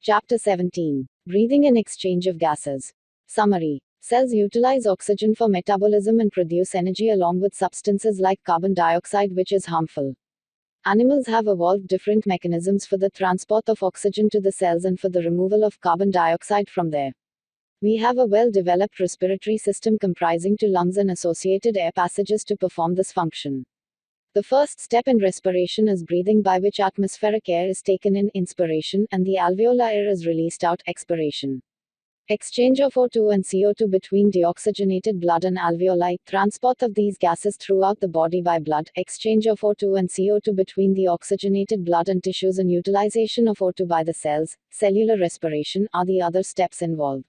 Chapter 17. Breathing and exchange of gases. Summary. Cells utilize oxygen for metabolism and produce energy along with substances like carbon dioxide, which is harmful. Animals have evolved different mechanisms for the transport of oxygen to the cells and for the removal of carbon dioxide from there. We have a well-developed respiratory system comprising two lungs and associated air passages to perform this function. The first step in respiration is breathing, by which atmospheric air is taken in, inspiration, and the alveolar air is released out, expiration. Exchange of O2 and CO2 between deoxygenated blood and alveoli, transport of these gases throughout the body by blood, exchange of O2 and CO2 between the oxygenated blood and tissues, and utilization of O2 by the cells, cellular respiration, are the other steps involved.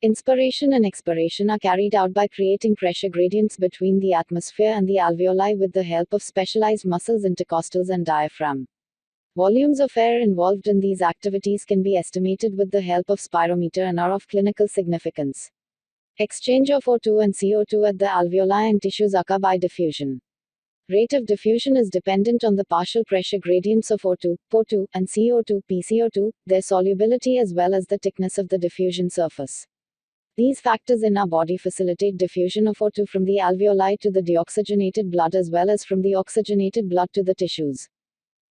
Inspiration and expiration are carried out by creating pressure gradients between the atmosphere and the alveoli with the help of specialized muscles, intercostals and diaphragm. Volumes of air involved in these activities can be estimated with the help of spirometer and are of clinical significance. Exchange of O2 and CO2 at the alveoli and tissues occur by diffusion. Rate of diffusion is dependent on the partial pressure gradients of O2, PO2, and CO2, PCO2, their solubility as well as the thickness of the diffusion surface. These factors in our body facilitate diffusion of O2 from the alveoli to the deoxygenated blood as well as from the oxygenated blood to the tissues.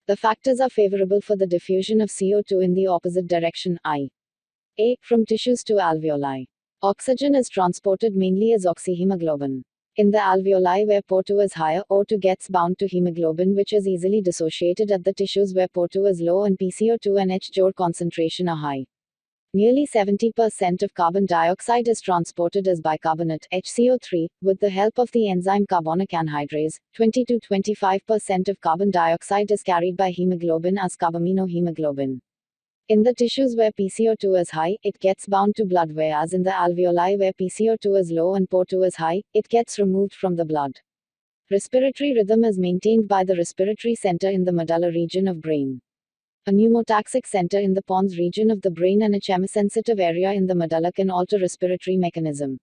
The factors are favorable for the diffusion of CO2 in the opposite direction, i.e., from tissues to alveoli. Oxygen is transported mainly as oxyhemoglobin. In the alveoli where PO2 is higher, O2 gets bound to hemoglobin, which is easily dissociated at the tissues where PO2 is low and PCO2 and H joule concentration are high. Nearly 70% of carbon dioxide is transported as bicarbonate, HCO3, with the help of the enzyme carbonic anhydrase. 20–25% of carbon dioxide is carried by hemoglobin as carbaminohemoglobin. In the tissues where PCO2 is high, it gets bound to blood, whereas in the alveoli where PCO2 is low and PO2 is high, it gets removed from the blood. Respiratory rhythm is maintained by the respiratory center in the medulla region of brain. A pneumotaxic center in the pons region of the brain and a chemosensitive area in the medulla can alter respiratory mechanism.